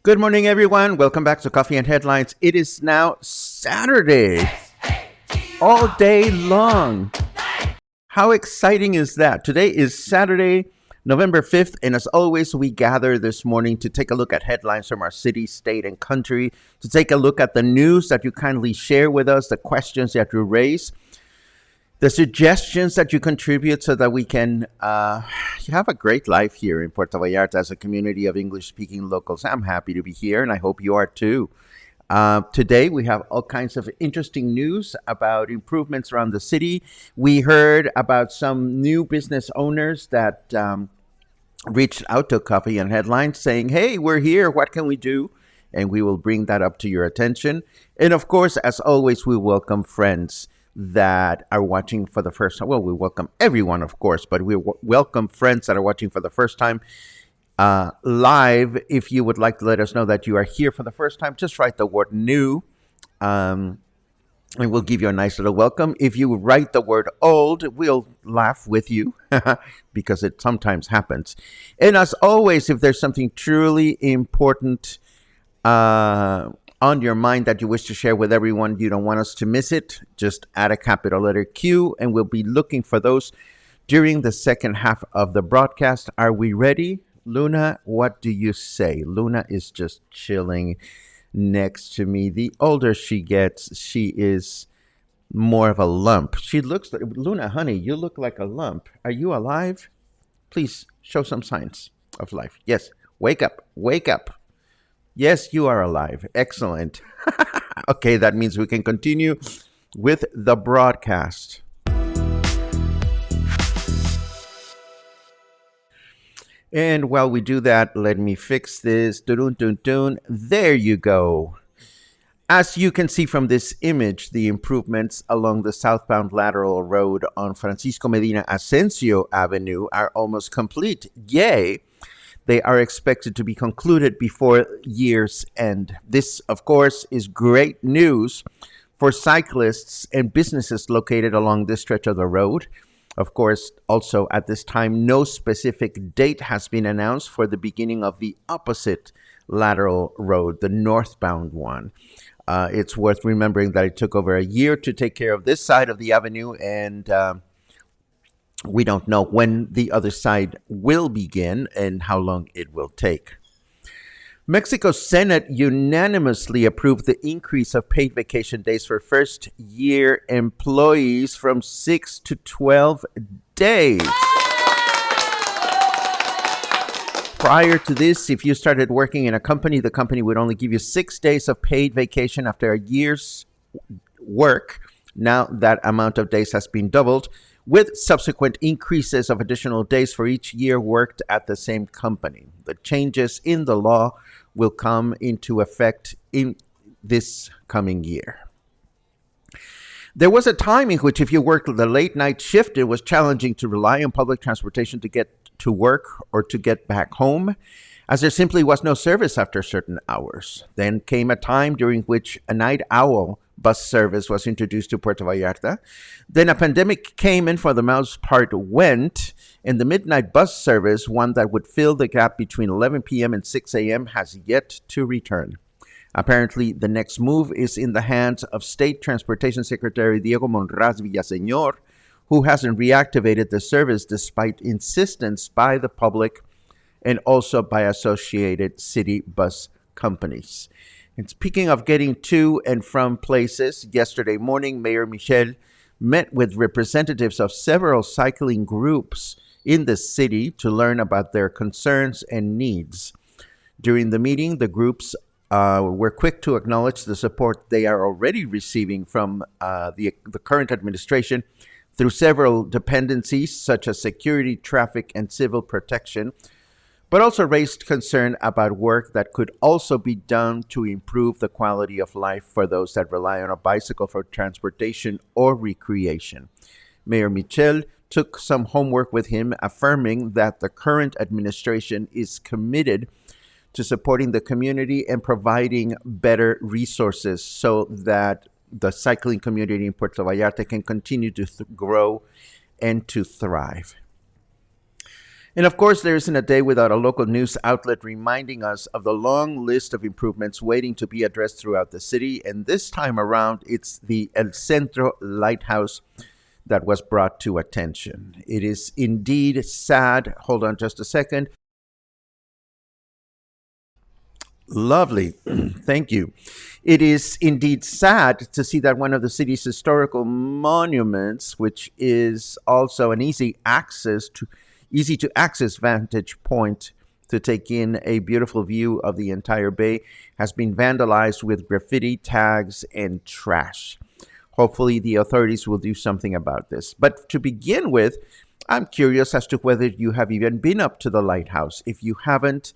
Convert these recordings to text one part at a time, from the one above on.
Good morning, everyone. Welcome back to Coffee and Headlines. It is now Saturday, all day long. How exciting is that? Today is Saturday, November 5th, and as always, we gather this morning to take a look at headlines from our city, state, and country, to take a look at the news that you kindly share with us, the questions that you raise, the suggestions that you contribute so that we can have a great life here in Puerto Vallarta as a community of English-speaking locals. I'm happy to be here, and I hope you are too. Today, we have all kinds of interesting news about improvements around the city. We heard about some new business owners that reached out to Coffee and Headlines saying, hey, we're here. What can we do? And we will bring that up to your attention. And of course, as always, we welcome friends that are watching for the first time. Well, we welcome everyone, of course, but we welcome friends that are watching for the first time live. If you would like to let us know that you are here for the first time, just write the word new, and we'll give you a nice little welcome. If you write the word old, we'll laugh with you because it sometimes happens. And as always, if there's something truly important on your mind that you wish to share with everyone, you don't want us to miss it, just add a capital letter Q, and we'll be looking for those during the second half of the broadcast. Are we ready? Luna, what do you say? Luna is just chilling next to me. The older she gets, she is more of a lump. She looks like, Luna, honey, you look like a lump. Are you alive? Please show some signs of life. Yes, wake up, wake up. Yes, you are alive. Excellent. Okay, that means we can continue with the broadcast. And while we do that, let me fix this. Dun-dun-dun-dun. There you go. As you can see from this image, the improvements along the southbound lateral road on Francisco Medina Asensio Avenue are almost complete. Yay! They are expected to be concluded before year's end. This, of course, is great news for cyclists and businesses located along this stretch of the road. Of course, also at this time, no specific date has been announced for the beginning of the opposite lateral road, the northbound one. It's worth remembering that it took over a year to take care of this side of the avenue, and we don't know when the other side will begin and how long it will take. Mexico's Senate unanimously approved the increase of paid vacation days for first-year employees from 6 to 12 days. Prior to this, if you started working in a company, the company would only give you 6 days of paid vacation after a year's work. Now that amount of days has been doubled, with subsequent increases of additional days for each year worked at the same company. The changes in the law will come into effect in this coming year. There was a time in which if you worked the late night shift, it was challenging to rely on public transportation to get to work or to get back home. as there simply was no service after certain hours. Then came a time during which a night owl bus service was introduced to Puerto Vallarta. Then a pandemic came and for the most part went, and the midnight bus service, one that would fill the gap between 11 p.m. and 6 a.m., has yet to return. Apparently, the next move is in the hands of State Transportation Secretary Diego Monraz Villaseñor, who hasn't reactivated the service despite insistence by the public and also by associated city bus companies. And speaking of getting to and from places, yesterday morning, Mayor Michel met with representatives of several cycling groups in the city to learn about their concerns and needs. During the meeting, the groups were quick to acknowledge the support they are already receiving from the current administration through several dependencies such as security, traffic, and civil protection, but also raised concern about work that could also be done to improve the quality of life for those that rely on a bicycle for transportation or recreation. Mayor Michel took some homework with him, affirming that the current administration is committed to supporting the community and providing better resources so that the cycling community in Puerto Vallarta can continue to grow and to thrive. And of course, there isn't a day without a local news outlet reminding us of the long list of improvements waiting to be addressed throughout the city. And this time around, it's the El Centro Lighthouse that was brought to attention. It is indeed sad. Hold on just a second. Lovely. Thank you. It is indeed sad to see that one of the city's historical monuments, which is also an easy to access vantage point to take in a beautiful view of the entire bay, has been vandalized with graffiti, tags, and trash. Hopefully the authorities will do something about this. But to begin with, I'm curious as to whether you have even been up to the lighthouse. If you haven't,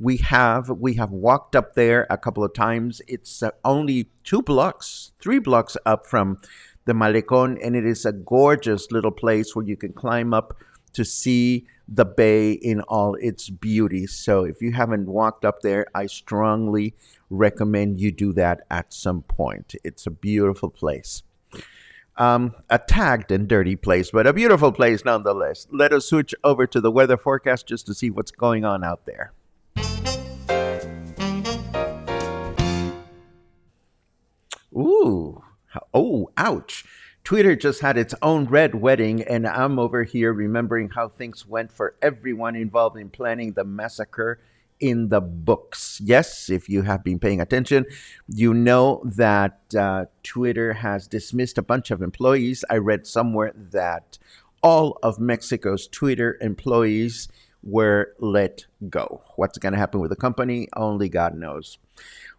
we have walked up there a couple of times. It's only 3 blocks up from the Malecón, and it is a gorgeous little place where you can climb up to see the bay in all its beauty. So if you haven't walked up there, I strongly recommend you do that at some point. It's a beautiful place. A tagged and dirty place, but a beautiful place nonetheless. Let us switch over to the weather forecast just to see what's going on out there. Ooh, oh, ouch. Twitter just had its own red wedding, and I'm over here remembering how things went for everyone involved in planning the massacre in the books. Yes, if you have been paying attention, you know that Twitter has dismissed a bunch of employees. I read somewhere that all of Mexico's Twitter employees were let go. What's going to happen with the company? Only God knows.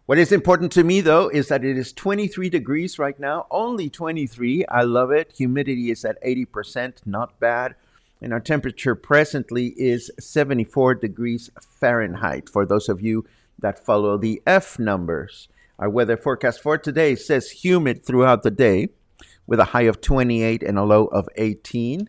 What is important to me, though, is that it is 23 degrees right now, only 23. I love it. Humidity is at 80%, not bad. And our temperature presently is 74 degrees Fahrenheit. For those of you that follow the F numbers, our weather forecast for today says humid throughout the day with a high of 28 and a low of 18.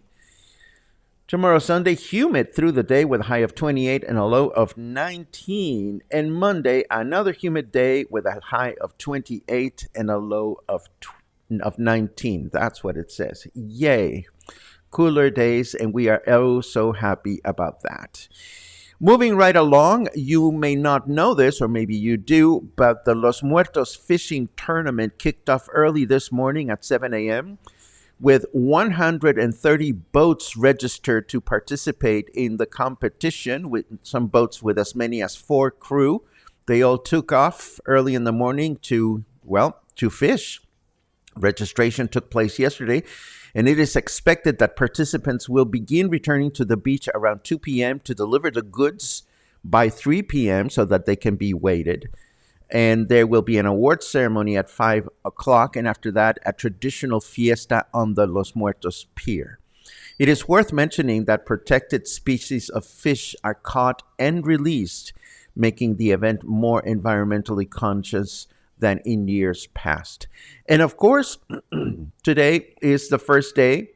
Tomorrow, Sunday, humid through the day with a high of 28 and a low of 19. And Monday, another humid day with a high of 28 and a low of 19. That's what it says. Yay. Cooler days, and we are oh so happy about that. Moving right along, you may not know this, or maybe you do, but the Los Muertos fishing tournament kicked off early this morning at 7 a.m., with 130 boats registered to participate in the competition, with some boats with as many as 4 crew. They all took off early in the morning to fish. Registration took place yesterday, and it is expected that participants will begin returning to the beach around 2 p.m. to deliver the goods by 3 p.m. so that they can be weighted. And there will be an award ceremony at 5 o'clock, and after that, a traditional fiesta on the Los Muertos Pier. It is worth mentioning that protected species of fish are caught and released, making the event more environmentally conscious than in years past. And of course, today is the first day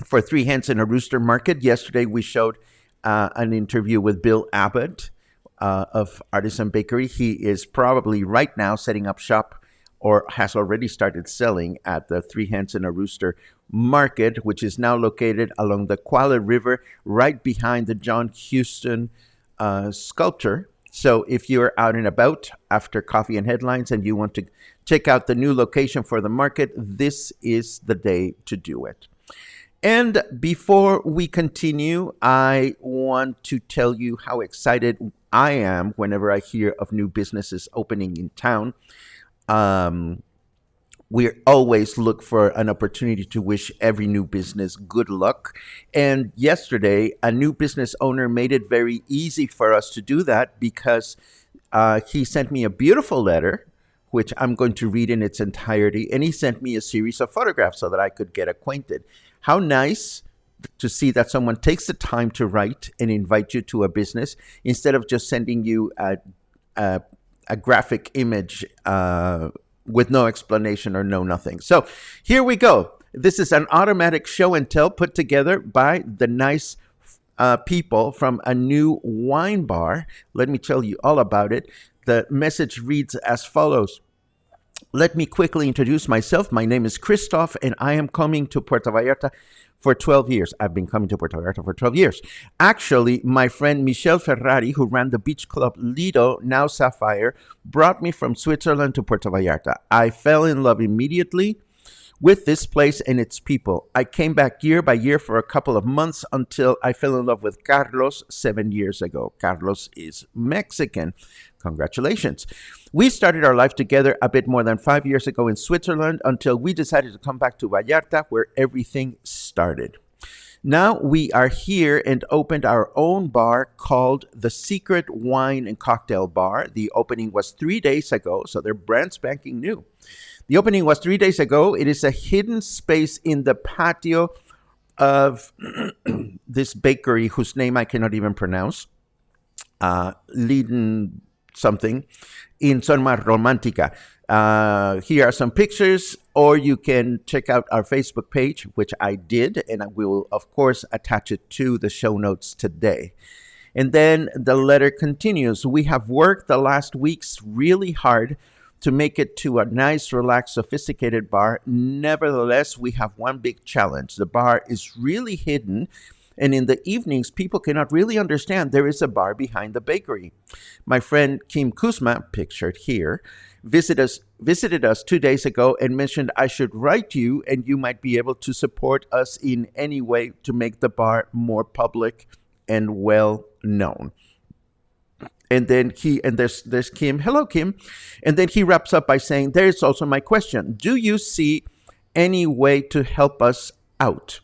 for Three Hens and a Rooster Market. Yesterday, we showed an interview with Bill Abbott of Artisan Bakery. He is probably right now setting up shop or has already started selling at the Three Hens and a Rooster Market, which is now located along the Quala River, right behind the John Huston sculpture. So if you're out and about after Coffee and Headlines and you want to check out the new location for the market, this is the day to do it. And before we continue, I want to tell you how excited I am whenever I hear of new businesses opening in town. We always look for an opportunity to wish every new business good luck. And yesterday, a new business owner made it very easy for us to do that because he sent me a beautiful letter, which I'm going to read in its entirety. And he sent me a series of photographs so that I could get acquainted. How nice to see that someone takes the time to write and invite you to a business instead of just sending you a graphic image with no explanation or no nothing. So here we go. This is an automatic show and tell put together by the nice people from a new wine bar. Let me tell you all about it. The message reads as follows. Let me quickly introduce myself. My name is Christoph, and I am coming to Puerto Vallarta for 12 years. I've been coming to Puerto Vallarta for 12 years. Actually, my friend Michel Ferrari, who ran the beach club Lido, now Sapphire, brought me from Switzerland to Puerto Vallarta. I fell in love immediately with this place and its people. I came back year by year for a couple of months until I fell in love with Carlos 7 years ago. Carlos is Mexican. Congratulations. We started our life together a bit more than 5 years ago in Switzerland until we decided to come back to Vallarta, where everything started. Now we are here and opened our own bar called The Secret Wine and Cocktail Bar. The opening was 3 days ago, so they're brand spanking new. The opening was 3 days ago. It is a hidden space in the patio of this bakery whose name I cannot even pronounce. Liden something in Zona Romantica. Here are some pictures, or you can check out our Facebook page, which I did, and I will, of course, attach it to the show notes today. And then the letter continues. We have worked the last weeks really hard to make it to a nice, relaxed, sophisticated bar. Nevertheless, we have one big challenge. The bar is really hidden, and in the evenings, people cannot really understand there is a bar behind the bakery. My friend Kim Kuzma, pictured here, visited us 2 days ago and mentioned I should write you and you might be able to support us in any way to make the bar more public and well known. And then there's Kim. Hello, Kim. And then he wraps up by saying, there's also my question. Do you see any way to help us out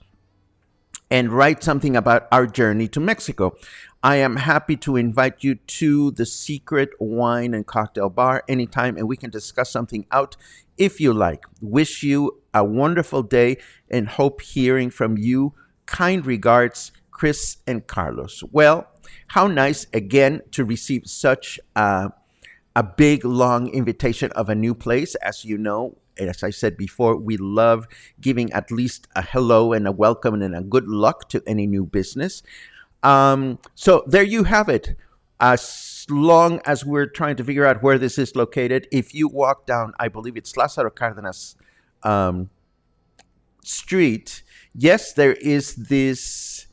and write something about our journey to Mexico? I am happy to invite you to the Secret Wine and Cocktail Bar anytime, and we can discuss something out if you like. Wish you a wonderful day and hope hearing from you. Kind regards, Chris and Carlos. Well, how nice, again, to receive such a big, long invitation of a new place. As you know, as I said before, we love giving at least a hello and a welcome and a good luck to any new business. So there you have it. As long as we're trying to figure out where this is located, if you walk down, I believe it's Lázaro Cárdenas Street, yes, there is this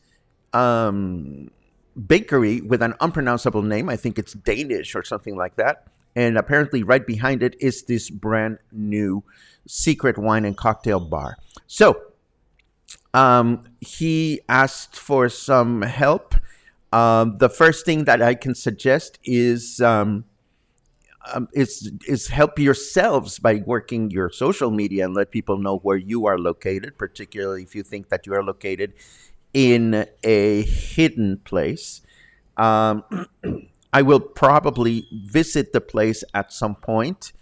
bakery with an unpronounceable name. I think it's Danish or something like that. And apparently right behind it is this brand new Secret Wine and Cocktail Bar. So he asked for some help. The first thing that I can suggest is help yourselves by working your social media and let people know where you are located, particularly if you think that you are located in a hidden place. I will probably visit the place at some point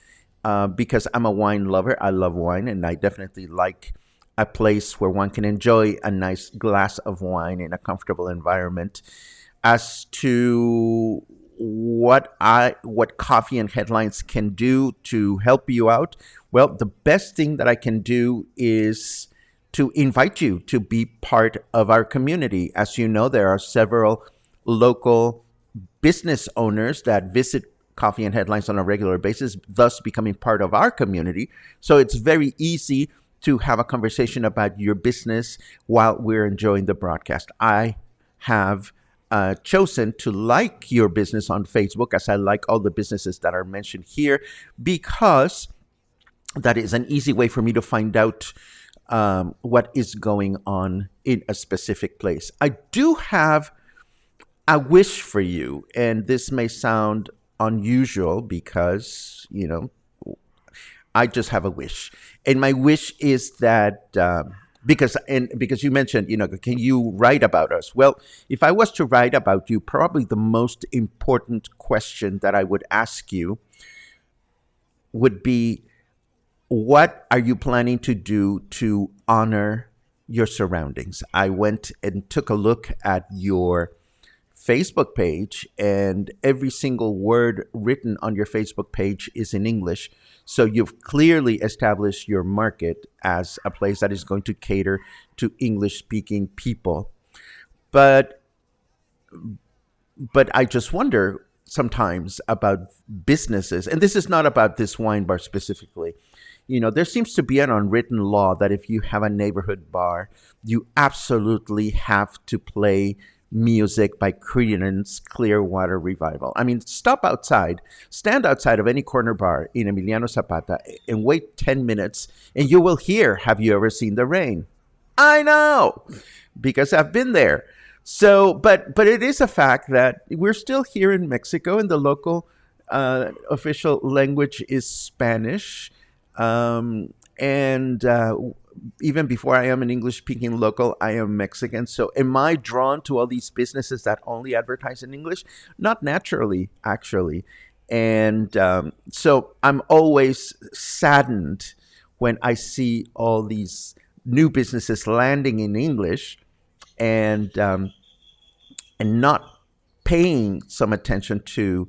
because I'm a wine lover. I love wine, and I definitely like a place where one can enjoy a nice glass of wine in a comfortable environment. As to what Coffee and Headlines can do to help you out, well, the best thing that I can do is to invite you to be part of our community. As you know, there are several local business owners that visit Coffee and Headlines on a regular basis, thus becoming part of our community. So it's very easy to have a conversation about your business while we're enjoying the broadcast. I have chosen to like your business on Facebook, as I like all the businesses that are mentioned here, because that is an easy way for me to find out what is going on in a specific place. I do have a wish for you, and this may sound unusual because, I just have a wish. And my wish is that because you mentioned, can you write about us? Well, if I was to write about you, probably the most important question that I would ask you would be, what are you planning to do to honor your surroundings? I went and took a look at your Facebook page, and every single word written on your Facebook page is in English. So you've clearly established your market as a place that is going to cater to English-speaking people. But I just wonder sometimes about businesses, and this is not about this wine bar specifically. There seems to be an unwritten law that if you have a neighborhood bar, you absolutely have to play music by Creedence Clearwater Revival. I mean, stand outside of any corner bar in Emiliano Zapata and wait 10 minutes and you will hear, "Have you ever seen the rain?" I know, because I've been there. So, but it is a fact that we're still here in Mexico, and the local official language is Spanish. And even before I am an English-speaking local, I am Mexican. So am I drawn to all these businesses that only advertise in English? Not naturally, actually. And so I'm always saddened when I see all these new businesses landing in English and not paying some attention to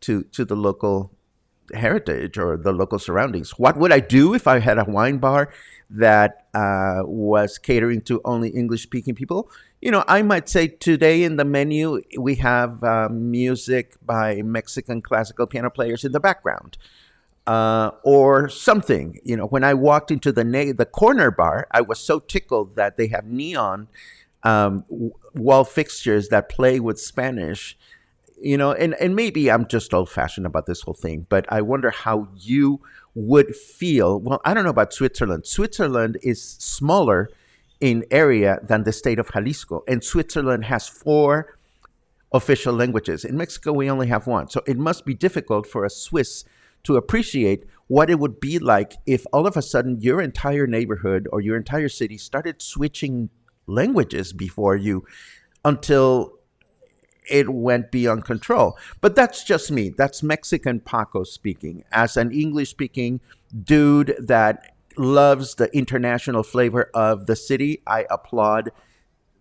the local heritage or the local surroundings. What would I do if I had a wine bar that was catering to only English-speaking people? I might say today in the menu we have music by Mexican classical piano players in the background, or something. When I walked into the corner bar, I was so tickled that they have neon wall fixtures that play with Spanish. And maybe I'm just old-fashioned about this whole thing, but I wonder how you would feel. Well, I don't know about Switzerland. Switzerland is smaller in area than the state of Jalisco, and Switzerland has 4 official languages. In Mexico, we only have 1. So it must be difficult for a Swiss to appreciate what it would be like if all of a sudden your entire neighborhood or your entire city started switching languages before you until it went beyond control. But that's just me. That's Mexican Paco speaking. As an English-speaking dude that loves the international flavor of the city, I applaud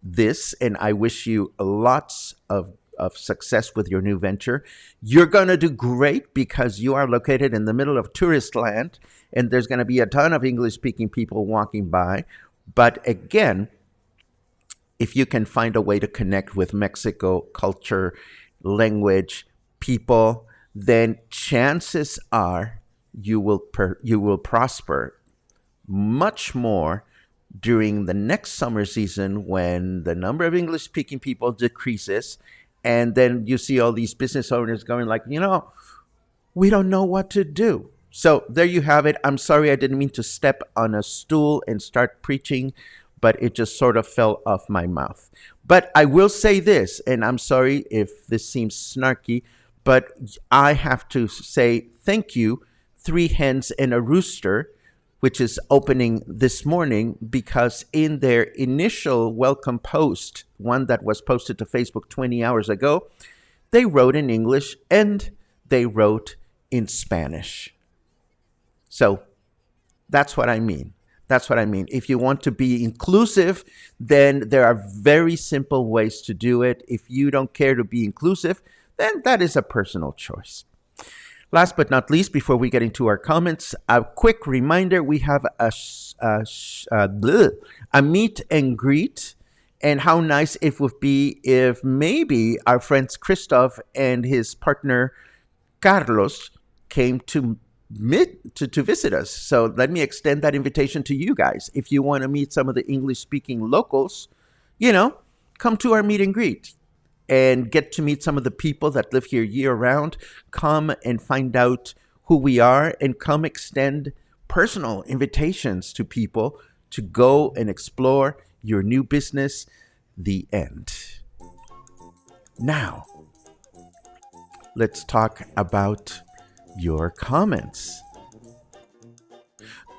this, and I wish you lots of success with your new venture. You're going to do great because you are located in the middle of tourist land, and there's going to be a ton of English-speaking people walking by. But again, if you can find a way to connect with Mexico culture, language, people, then chances are you will prosper much more during the next summer season when the number of English-speaking people decreases, and then you see all these business owners going like, we don't know what to do. So there you have it. I'm sorry I didn't mean to step on a stool and start preaching, but it just sort of fell off my mouth. But I will say this, and I'm sorry if this seems snarky, but I have to say thank you, Three Hens and a Rooster, which is opening this morning, because in their initial welcome post, one that was posted to Facebook 20 hours ago, they wrote in English and they wrote in Spanish. So that's what I mean. That's what I mean. If you want to be inclusive, then there are very simple ways to do it. If you don't care to be inclusive, then that is a personal choice. Last but not least, before we get into our comments, a quick reminder, we have a meet and greet And how nice it would be if maybe our friends Christoph and his partner Carlos came to visit us. So let me extend that invitation to you guys. If you want to meet some of the English speaking locals, you know, come to our meet and greet and get to meet some of the people that live here year round. Come and find out who we are and come extend personal invitations to people to go and explore your new business. The end. Now, let's talk about your comments.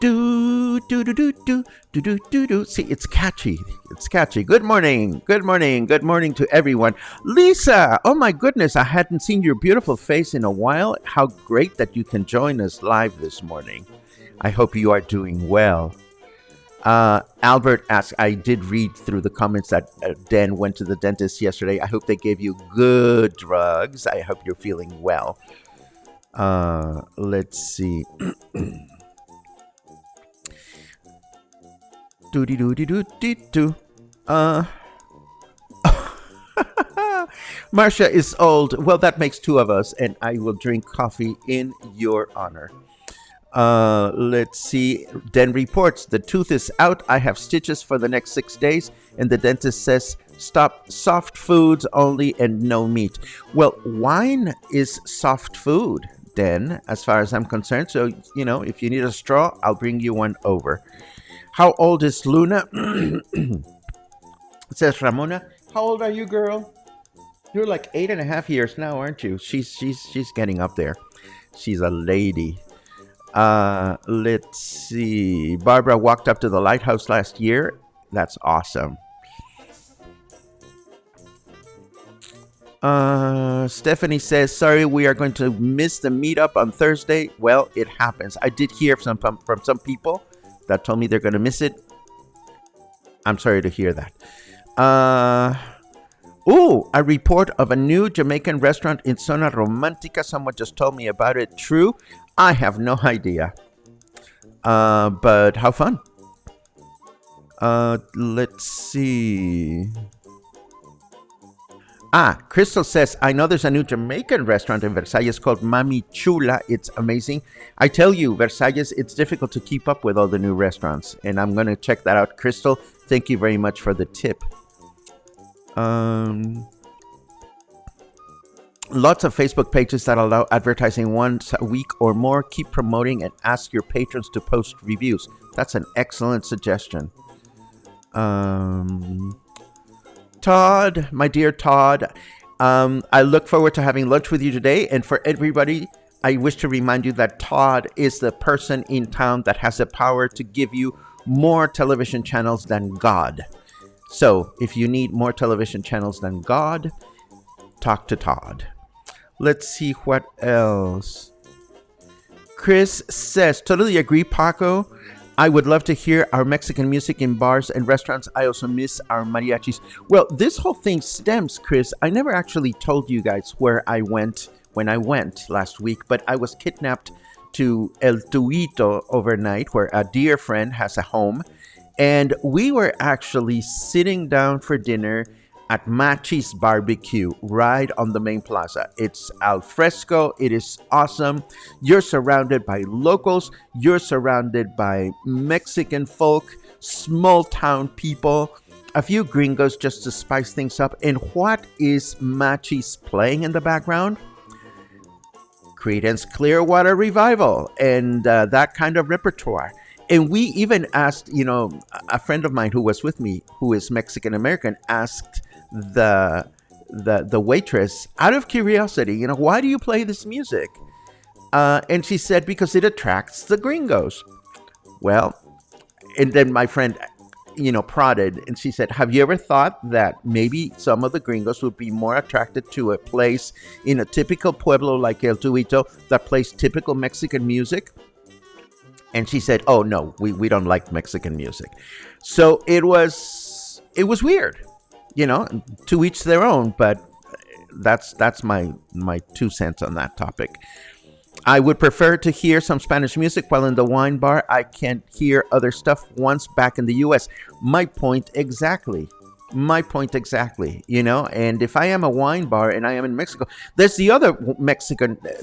Do do do do do do do do do. See, it's catchy. It's catchy. Good morning. Good morning. Good morning to everyone. Lisa, oh my goodness, I hadn't seen your beautiful face in a while. How great that you can join us live this morning. I hope you are doing well. Albert asks, I did read through the comments that Dan went to the dentist yesterday. I hope they gave you good drugs. I hope you're feeling well. Let's see. Do-de-do-de-do-de-do. Marcia is old. Well, that makes two of us, and I will drink coffee in your honor. Let's see. Den reports, the tooth is out. I have stitches for the next 6 days, and the dentist says stop soft foods only and no meat. Well, wine is soft food, Den, as far as I'm concerned. So, you know, if you need a straw, I'll bring you one over. How old is Luna? It says Ramona. How old are you, girl? You're like 8.5 years now, aren't you? She's getting up there. She's a lady. Let's see. Barbara walked up to the lighthouse last year. That's awesome. Stephanie says, sorry, we are going to miss the meetup on Thursday. Well, it happens. I did hear from some people that told me they're going to miss it. I'm sorry to hear that. A report of a new Jamaican restaurant in Zona Romantica. Someone just told me about it. True? I have no idea. But how fun. Let's see. Crystal says, I know there's a new Jamaican restaurant in Versalles called Mami Chula. It's amazing. I tell you, Versalles, it's difficult to keep up with all the new restaurants. And I'm going to check that out. Crystal, thank you very much for the tip. Lots of Facebook pages that allow advertising once a week or more. Keep promoting and ask your patrons to post reviews. That's an excellent suggestion. Todd, my dear Todd, I look forward to having lunch with you today. And for everybody, I wish to remind you that Todd is the person in town that has the power to give you more television channels than God. So if you need more television channels than God, talk to Todd. Let's see what else. Chris says, totally agree, Paco. I would love to hear our Mexican music in bars and restaurants. I also miss our mariachis. Well, this whole thing stems, Chris. I never actually told you guys where I went when I went last week, but I was kidnapped to El Tuito overnight, where a dear friend has a home. And we were actually sitting down for dinner at Machi's Barbecue right on the main plaza. It's al fresco. It is awesome. You're surrounded by locals. You're surrounded by Mexican folk, small town people, a few gringos just to spice things up. And what is Machi's playing in the background? Creedence Clearwater Revival and that kind of repertoire. And we even asked, a friend of mine who was with me, who is Mexican American, asked the waitress, out of curiosity, why do you play this music? And she said, because it attracts the gringos. Well, and then my friend, prodded, and she said, have you ever thought that maybe some of the gringos would be more attracted to a place in a typical pueblo like El Tuito that plays typical Mexican music? And she said, oh, no, we don't like Mexican music. So it was weird, to each their own. But that's my 2 cents on that topic. I would prefer to hear some Spanish music while in the wine bar. I can't hear other stuff once back in the U.S. My point exactly. My point exactly, you know. And if I am a wine bar and I am in Mexico, there's the other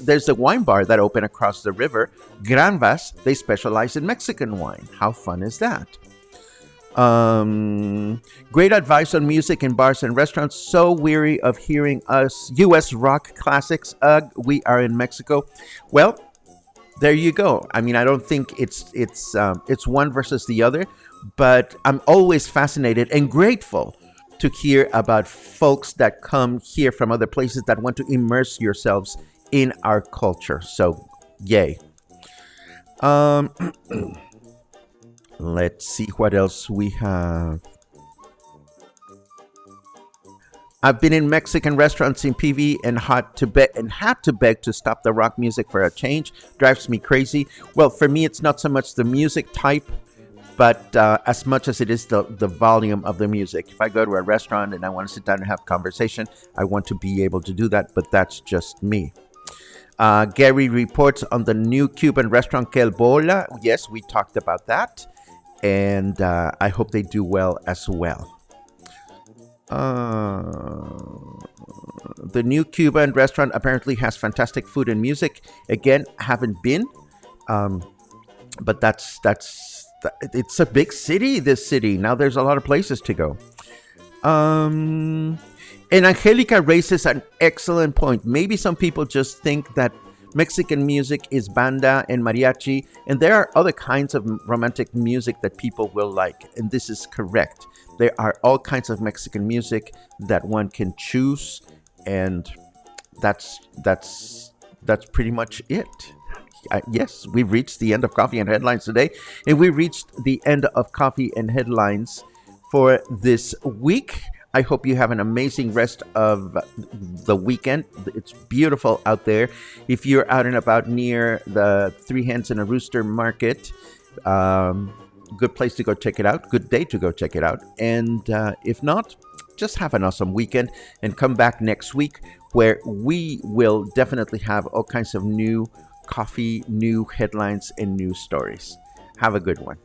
there's a wine bar that opened across the river, Granvas. They specialize in Mexican wine. How fun is that? Great advice on music in bars and restaurants. So weary of hearing us U.S. rock classics. Ugh, we are in Mexico. Well, there you go. I mean, I don't think it's one versus the other, but I'm always fascinated and grateful to hear about folks that come here from other places that want to immerse yourselves in our culture. So, yay. Um, let's see what else we have. I've been in Mexican restaurants in PV and had to beg to stop the rock music for a change. Drives me crazy. Well, for me, it's not so much the music type, but as much as it is the volume of the music. If I go to a restaurant and I want to sit down and have conversation, I want to be able to do that, but that's just me. Gary reports on the new Cuban restaurant Que El Bola. Yes, we talked about that, and I hope they do well as well. The new Cuban restaurant apparently has fantastic food and music. Again, haven't been, but it's a big city. This city now, there's a lot of places to go. And Angelica raises an excellent point. Maybe some people just think that Mexican music is banda and mariachi, and there are other kinds of romantic music that people will like, and this is correct. There are all kinds of Mexican music that one can choose, and that's pretty much it. Yes, we've reached the end of Coffee and Headlines today, and we reached the end of Coffee and Headlines for this week. I hope you have an amazing rest of the weekend. It's beautiful out there. If you're out and about near the Three Hens and a Rooster Market, good place to go check it out. Good day to go check it out. And if not, just have an awesome weekend and come back next week where we will definitely have all kinds of new coffee, new headlines, and new stories. Have a good one.